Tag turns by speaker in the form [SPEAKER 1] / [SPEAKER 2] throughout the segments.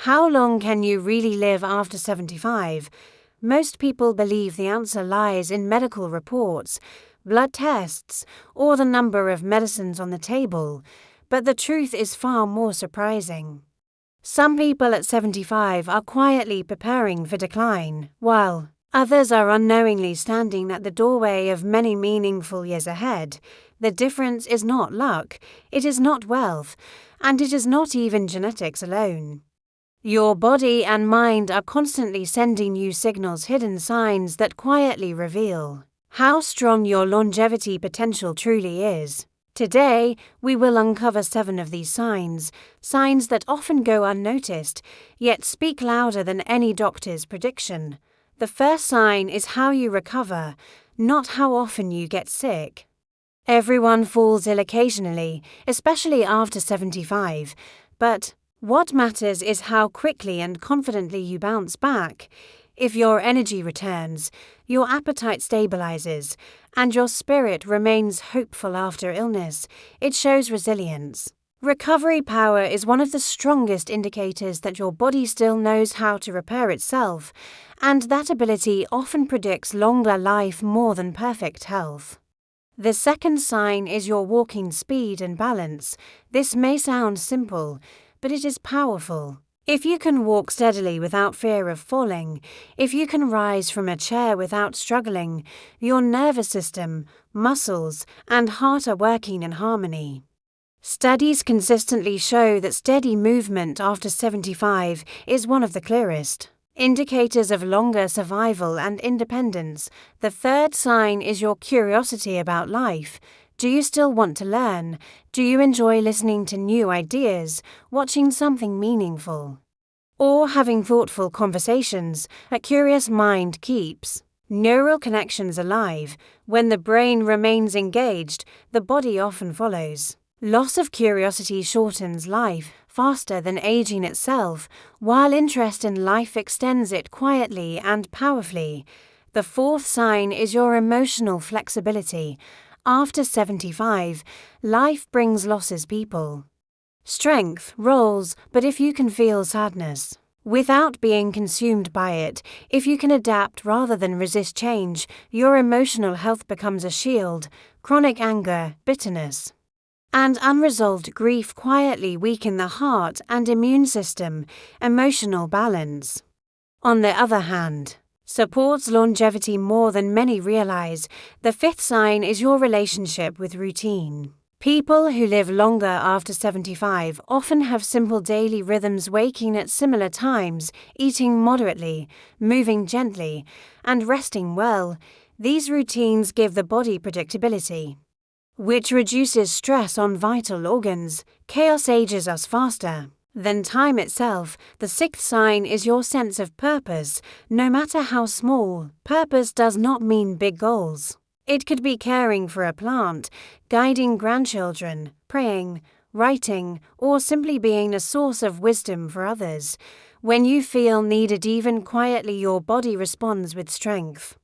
[SPEAKER 1] How long can you really live after 75? Most people believe the answer lies in medical reports, blood tests, or the number of medicines on the table, but the truth is far more surprising. Some people at 75 are quietly preparing for decline, while others are unknowingly standing at the doorway of many meaningful years ahead. The difference is not luck, it is not wealth, and it is not even genetics alone. Your body and mind are constantly sending you signals, hidden signs that quietly reveal how strong your longevity potential truly is. Today, we will uncover 7 of these signs that often go unnoticed, yet speak louder than any doctor's prediction. The first sign is how you recover, not how often you get sick. Everyone falls ill occasionally, especially after 75, but what matters is how quickly and confidently you bounce back. If your energy returns, your appetite stabilizes, and your spirit remains hopeful after illness, it shows resilience. Recovery power is one of the strongest indicators that your body still knows how to repair itself, and that ability often predicts longer life more than perfect health. The second sign is your walking speed and balance. This may sound simple, but it is powerful. If you can walk steadily without fear of falling, if you can rise from a chair without struggling, your nervous system, muscles, and heart are working in harmony. Studies consistently show that steady movement after 75 is one of the clearest indicators of longer survival and independence. The third sign is your curiosity about life. Do you still want to learn? Do you enjoy listening to new ideas, watching something meaningful, or having thoughtful conversations? A curious mind keeps neural connections alive. When the brain remains engaged, the body often follows. Loss of curiosity shortens life faster than aging itself, while interest in life extends it quietly and powerfully. The fourth sign is your emotional flexibility. After 75, life brings losses, people, strength, roles, but if you can feel sadness without being consumed by it, if you can adapt rather than resist change, your emotional health becomes a shield. Chronic anger, bitterness, and unresolved grief quietly weaken the heart and immune system. Emotional balance, on the other hand, supports longevity more than many realize. The fifth sign is your relationship with routine. People who live longer after 75 often have simple daily rhythms, waking at similar times, eating moderately, moving gently, and resting well. These routines give the body predictability, which reduces stress on vital organs. Chaos ages us faster than time itself. The sixth sign is your sense of purpose. No matter how small, purpose does not mean big goals. It could be caring for a plant, guiding grandchildren, praying, writing, or simply being a source of wisdom for others. When you feel needed even quietly, your body responds with strength.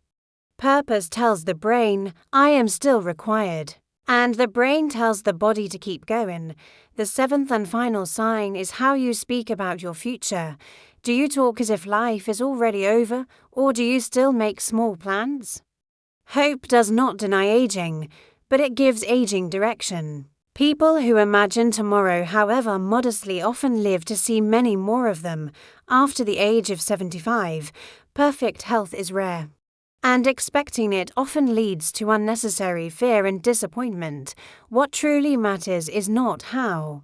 [SPEAKER 1] Purpose tells the brain, I am still required, and the brain tells the body to keep going. The seventh and final sign is how you speak about your future. Do you talk as if life is already over, or do you still make small plans? Hope does not deny aging, but it gives aging direction. People who imagine tomorrow, however modestly, often live to see many more of them. After the age of 75, perfect health is rare, and expecting it often leads to unnecessary fear and disappointment. What truly matters is not how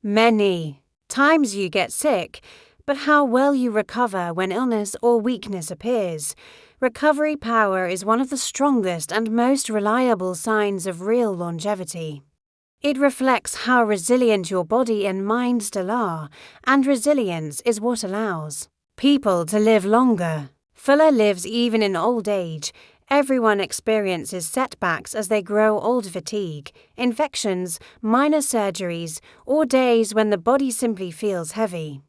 [SPEAKER 1] many times you get sick, but how well you recover when illness or weakness appears. Recovery power is one of the strongest and most reliable signs of real longevity. It reflects how resilient your body and mind still are, and resilience is what allows people to live longer. Fuller lives even in old age. Everyone experiences setbacks as they grow old: fatigue, infections, minor surgeries, or days when the body simply feels heavy.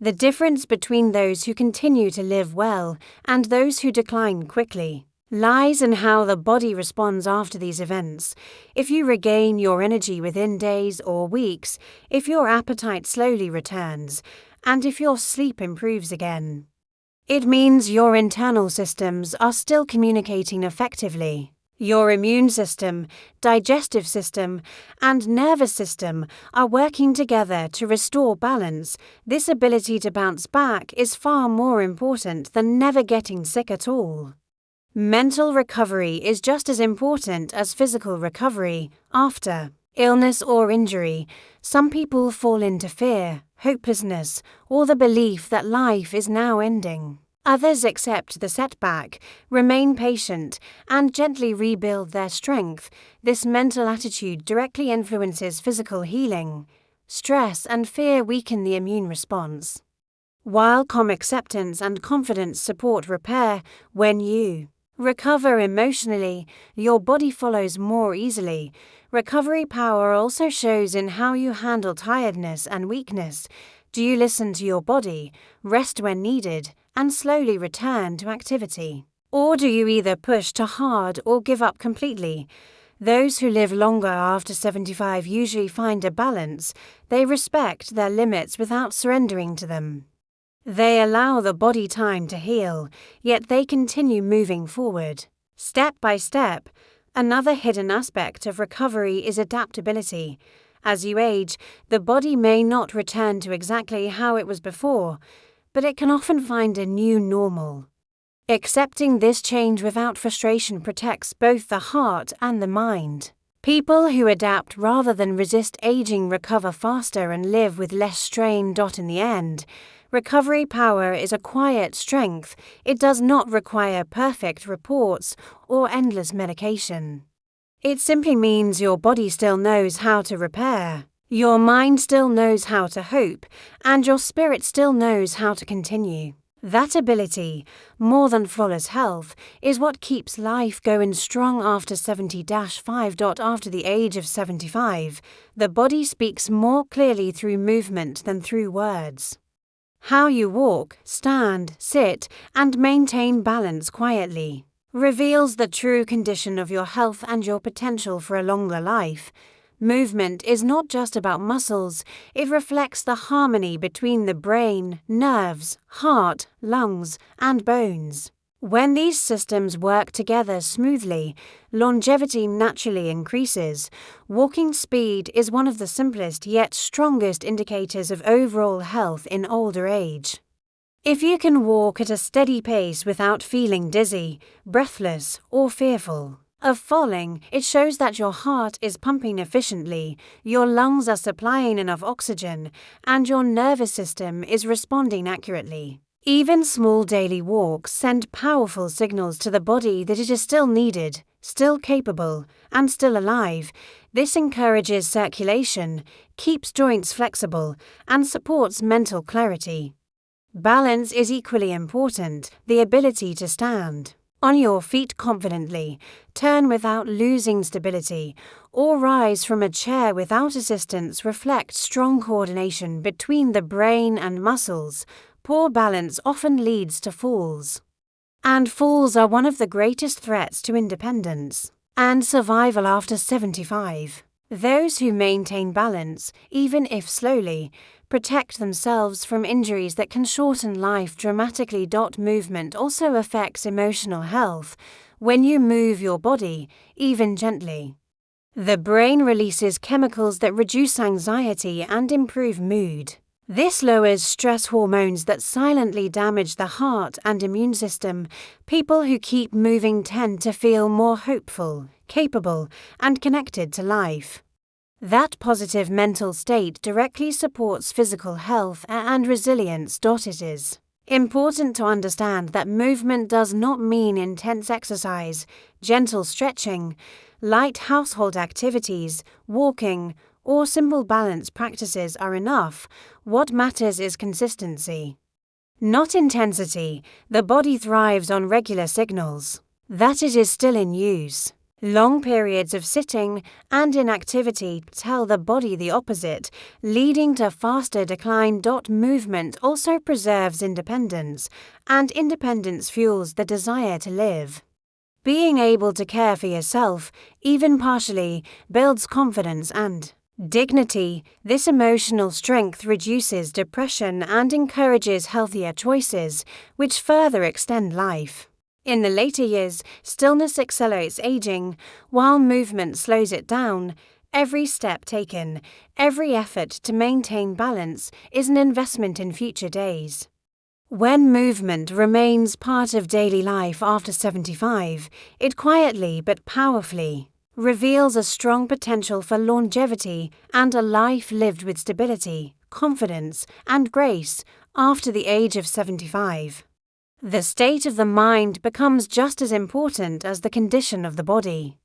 [SPEAKER 1] The difference between those who continue to live well and those who decline quickly lies in how the body responds after these events. If you regain your energy within days or weeks, if your appetite slowly returns, and if your sleep improves again. It means your internal systems are still communicating effectively. Your immune system, digestive system, and nervous system are working together to restore balance. This ability to bounce back is far more important than never getting sick at all. Mental recovery is just as important as physical recovery. After illness or injury, some people fall into fear, hopelessness, or the belief that life is now ending. Others accept the setback, remain patient, and gently rebuild their strength. This mental attitude directly influences physical healing. Stress and fear weaken the immune response, while calm acceptance and confidence support repair. When you recover emotionally, your body follows more easily. Recovery power also shows in how you handle tiredness and weakness. Do you listen to your body, rest when needed, and slowly return to activity? Or do you either push too hard or give up completely? Those who live longer after 75 usually find a balance. They respect their limits without surrendering to them. They allow the body time to heal, yet they continue moving forward, step by step. Another hidden aspect of recovery is adaptability. As you age, the body may not return to exactly how it was before, but it can often find a new normal. Accepting this change without frustration protects both the heart and the mind. People who adapt rather than resist aging recover faster and live with less strain. In the end, recovery power is a quiet strength. It does not require perfect reports or endless medication. It simply means your body still knows how to repair, your mind still knows how to hope, and your spirit still knows how to continue. That ability, more than flawless health, is what keeps life going strong after 70-5. After the age of 75, the body speaks more clearly through movement than through words. How you walk, stand, sit, and maintain balance quietly reveals the true condition of your health and your potential for a longer life. Movement is not just about muscles, it reflects the harmony between the brain, nerves, heart, lungs, and bones. When these systems work together smoothly, longevity naturally increases. Walking speed is one of the simplest yet strongest indicators of overall health in older age. If you can walk at a steady pace without feeling dizzy, breathless, or fearful of falling, it shows that your heart is pumping efficiently, your lungs are supplying enough oxygen, and your nervous system is responding accurately. Even small daily walks send powerful signals to the body that it is still needed, still capable, and still alive. This encourages circulation, keeps joints flexible, and supports mental clarity. Balance is equally important. The ability to stand on your feet confidently, turn without losing stability, or rise from a chair without assistance reflects strong coordination between the brain and muscles. Poor balance often leads to falls. And falls are one of the greatest threats to independence and survival after 75. Those who maintain balance, even if slowly, protect themselves from injuries that can shorten life dramatically. Movement also affects emotional health. When you move your body, even gently, the brain releases chemicals that reduce anxiety and improve mood. This lowers stress hormones that silently damage the heart and immune system. People who keep moving tend to feel more hopeful, capable, and connected to life. That positive mental state directly supports physical health and resilience. It is important to understand that movement does not mean intense exercise. Gentle stretching, light household activities, walking, or simple balance practices are enough. What matters is consistency, not intensity. The body thrives on regular signals that it is still in use. Long periods of sitting and inactivity tell the body the opposite, leading to faster decline. Movement also preserves independence, and independence fuels the desire to live. Being able to care for yourself, even partially, builds confidence and Dignity. This emotional strength reduces depression and encourages healthier choices, which further extend life. In the later years, stillness accelerates aging, while movement slows it down. Every step taken, every effort to maintain balance is an investment in future days. When movement remains part of daily life after 75, it quietly but powerfully reveals a strong potential for longevity and a life lived with stability, confidence, and grace after the age of 75. The state of the mind becomes just as important as the condition of the body.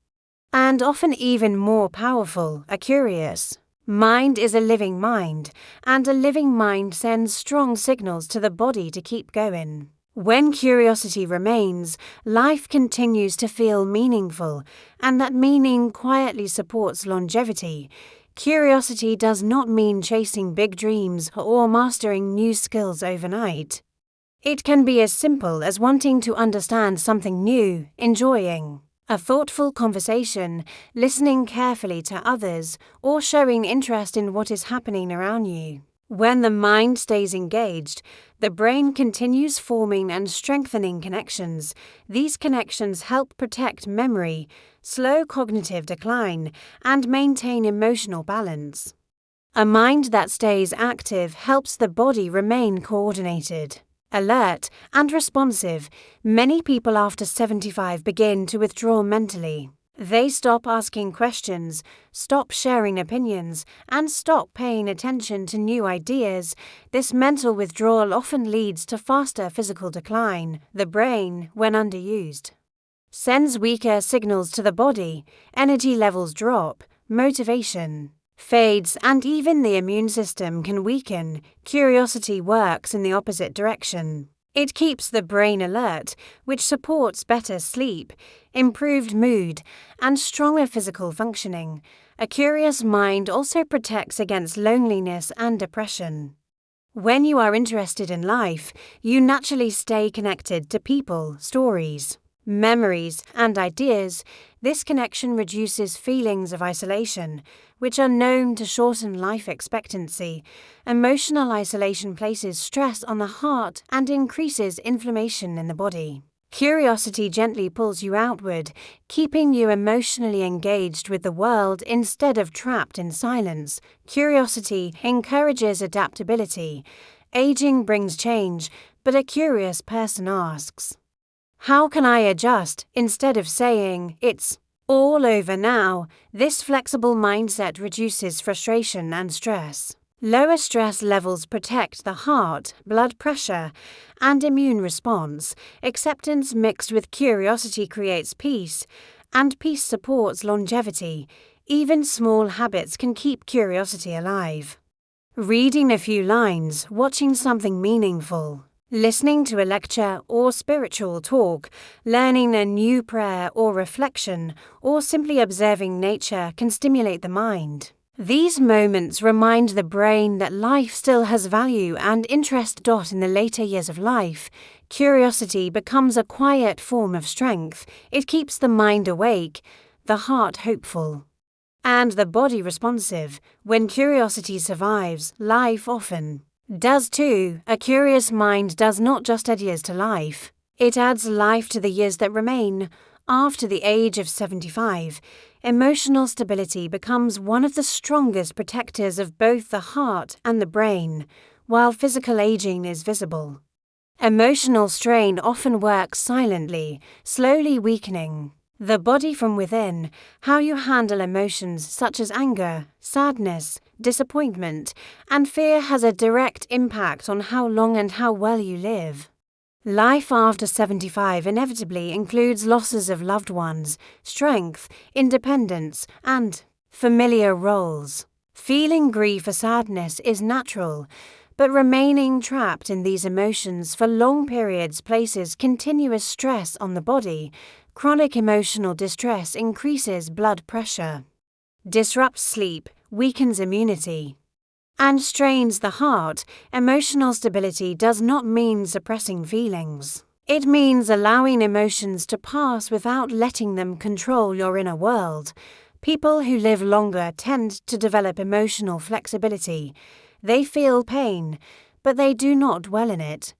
[SPEAKER 1] And often even more powerful, a curious mind is a living mind, and a living mind sends strong signals to the body to keep going. When curiosity remains, life continues to feel meaningful, and that meaning quietly supports longevity. Curiosity does not mean chasing big dreams or mastering new skills overnight. It can be as simple as wanting to understand something new, enjoying a thoughtful conversation, listening carefully to others, or showing interest in what is happening around you. When the mind stays engaged, the brain continues forming and strengthening connections. These connections help protect memory, slow cognitive decline, and maintain emotional balance. A mind that stays active helps the body remain coordinated, alert, and responsive. Many people after 75 begin to withdraw mentally. They stop asking questions, stop sharing opinions, and stop paying attention to new ideas. This mental withdrawal often leads to faster physical decline. The brain, when underused, sends weaker signals to the body. Energy levels drop, motivation fades, and even the immune system can weaken. Curiosity works in the opposite direction. It keeps the brain alert, which supports better sleep, improved mood, and stronger physical functioning. A curious mind also protects against loneliness and depression. When you are interested in life, you naturally stay connected to people, stories, memories, and ideas. This connection reduces feelings of isolation, which are known to shorten life expectancy. Emotional isolation places stress on the heart and increases inflammation in the body. Curiosity gently pulls you outward, keeping you emotionally engaged with the world instead of trapped in silence. Curiosity encourages adaptability. Aging brings change, but a curious person asks, "How can I adjust?" instead of saying, "It's all over now." This flexible mindset reduces frustration and stress. Lower stress levels protect the heart, blood pressure, and immune response. Acceptance mixed with curiosity creates peace, and peace supports longevity. Even small habits can keep curiosity alive. Reading a few lines, watching something meaningful, listening to a lecture or spiritual talk, learning a new prayer or reflection, or simply observing nature can stimulate the mind. These moments remind the brain that life still has value and interest. In the later years of life, curiosity becomes a quiet form of strength. It keeps the mind awake, the heart hopeful, and the body responsive. When curiosity survives, life often does too. A curious mind does not just add years to life, it adds life to the years that remain. After the age of 75, emotional stability becomes one of the strongest protectors of both the heart and the brain, while physical aging is visible. Emotional strain often works silently, slowly weakening the body from within. How you handle emotions such as anger, sadness, disappointment, and fear has a direct impact on how long and how well you live. Life after 75 inevitably includes losses of loved ones, strength, independence, and familiar roles. Feeling grief or sadness is natural, but remaining trapped in these emotions for long periods places continuous stress on the body. Chronic emotional distress increases blood pressure, disrupts sleep, weakens immunity, and strains the heart. Emotional stability does not mean suppressing feelings. It means allowing emotions to pass without letting them control your inner world. People who live longer tend to develop emotional flexibility. They feel pain, but they do not dwell in it.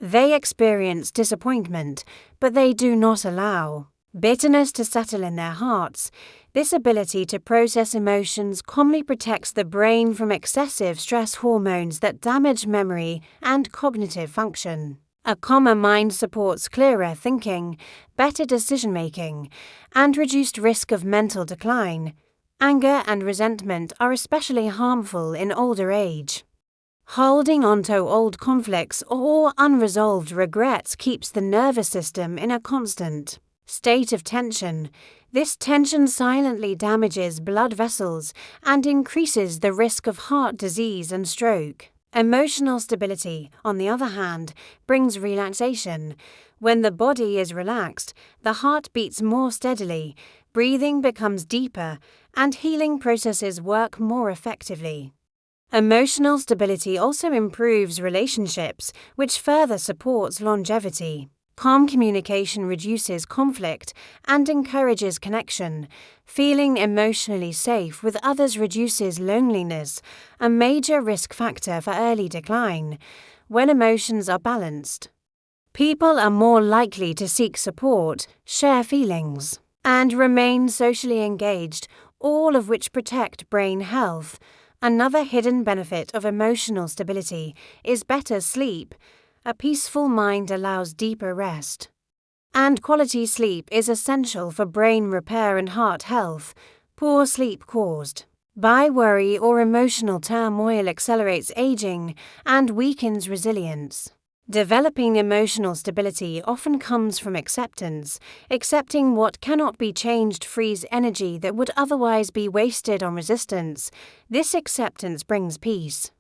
[SPEAKER 1] They experience disappointment, but they do not allow bitterness to settle in their hearts. This ability to process emotions calmly protects the brain from excessive stress hormones that damage memory and cognitive function. A calmer mind supports clearer thinking, better decision-making, and reduced risk of mental decline. Anger and resentment are especially harmful in older age. Holding on to old conflicts or unresolved regrets keeps the nervous system in a constant state of tension. This tension silently damages blood vessels and increases the risk of heart disease and stroke. Emotional stability, on the other hand, brings relaxation. When the body is relaxed, the heart beats more steadily, breathing becomes deeper, and healing processes work more effectively. Emotional stability also improves relationships, which further supports longevity. Calm communication reduces conflict and encourages connection. Feeling emotionally safe with others reduces loneliness, a major risk factor for early decline. When emotions are balanced, people are more likely to seek support, share feelings, and remain socially engaged, all of which protect brain health. Another hidden benefit of emotional stability is better sleep. A peaceful mind allows deeper rest. And quality sleep is essential for brain repair and heart health. Poor sleep caused by worry or emotional turmoil accelerates aging and weakens resilience. Developing emotional stability often comes from acceptance. Accepting what cannot be changed frees energy that would otherwise be wasted on resistance. This acceptance brings peace.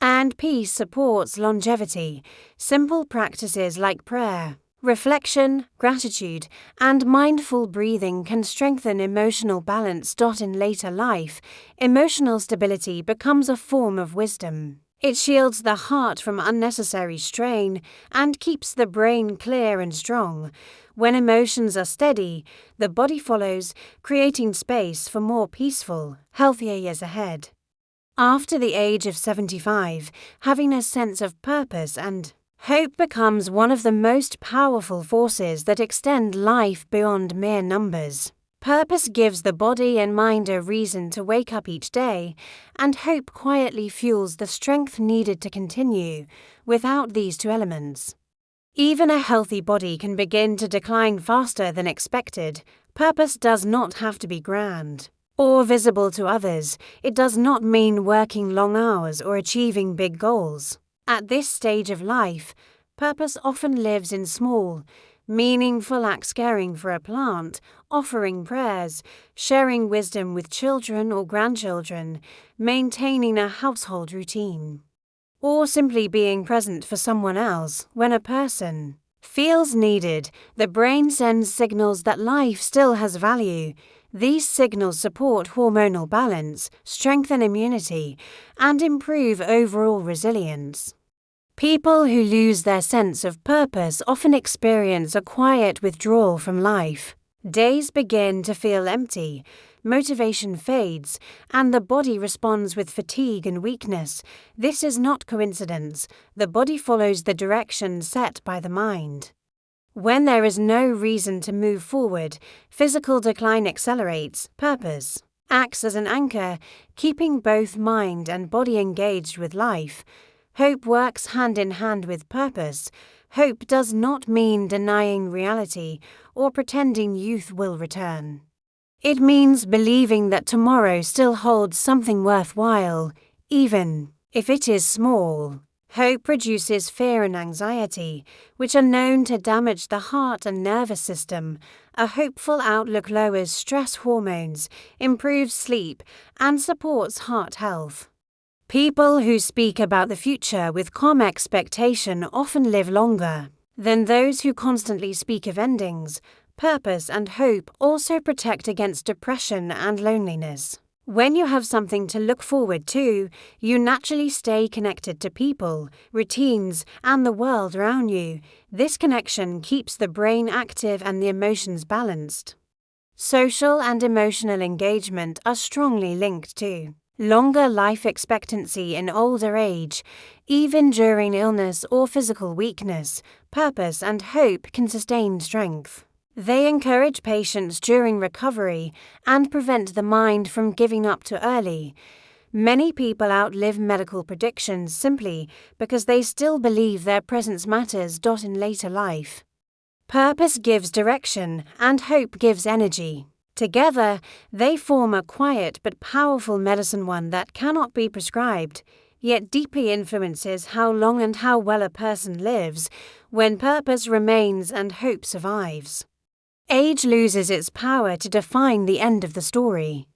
[SPEAKER 1] And peace supports longevity. Simple practices like prayer, reflection, gratitude, and mindful breathing can strengthen emotional balance. In later life, emotional stability becomes a form of wisdom. It shields the heart from unnecessary strain and keeps the brain clear and strong. When emotions are steady, the body follows, creating space for more peaceful, healthier years ahead. After the age of 75, having a sense of purpose and hope becomes one of the most powerful forces that extend life beyond mere numbers. Purpose gives the body and mind a reason to wake up each day, and hope quietly fuels the strength needed to continue. Without these two elements, even a healthy body can begin to decline faster than expected. Purpose does not have to be grand or visible to others. It does not mean working long hours or achieving big goals. At this stage of life, purpose often lives in small, meaningful acts: caring for a plant, offering prayers, sharing wisdom with children or grandchildren, maintaining a household routine, or simply being present for someone else. When a person feels needed, the brain sends signals that life still has value. These signals support hormonal balance, strengthen immunity, and improve overall resilience. People who lose their sense of purpose often experience a quiet withdrawal from life. Days begin to feel empty, motivation fades, and the body responds with fatigue and weakness. This is not coincidence. The body follows the direction set by the mind. When there is no reason to move forward, physical decline accelerates. Purpose acts as an anchor, keeping both mind and body engaged with life. Hope works hand in hand with purpose. Hope does not mean denying reality or pretending youth will return. It means believing that tomorrow still holds something worthwhile, even if it is small. Hope reduces fear and anxiety, which are known to damage the heart and nervous system. A hopeful outlook lowers stress hormones, improves sleep, and supports heart health. People who speak about the future with calm expectation often live longer than those who constantly speak of endings. Purpose and hope also protect against depression and loneliness. When you have something to look forward to, you naturally stay connected to people, routines, and the world around you. This connection keeps the brain active and the emotions balanced. Social and emotional engagement are strongly linked too. Longer life expectancy in older age, even during illness or physical weakness, purpose and hope can sustain strength. They encourage patience during recovery and prevent the mind from giving up too early. Many people outlive medical predictions simply because they still believe their presence matters. In later life. Purpose gives direction and hope gives energy. Together, they form a quiet but powerful medicine, one that cannot be prescribed, yet deeply influences how long and how well a person lives when purpose remains and hope survives. Age loses its power to define the end of the story.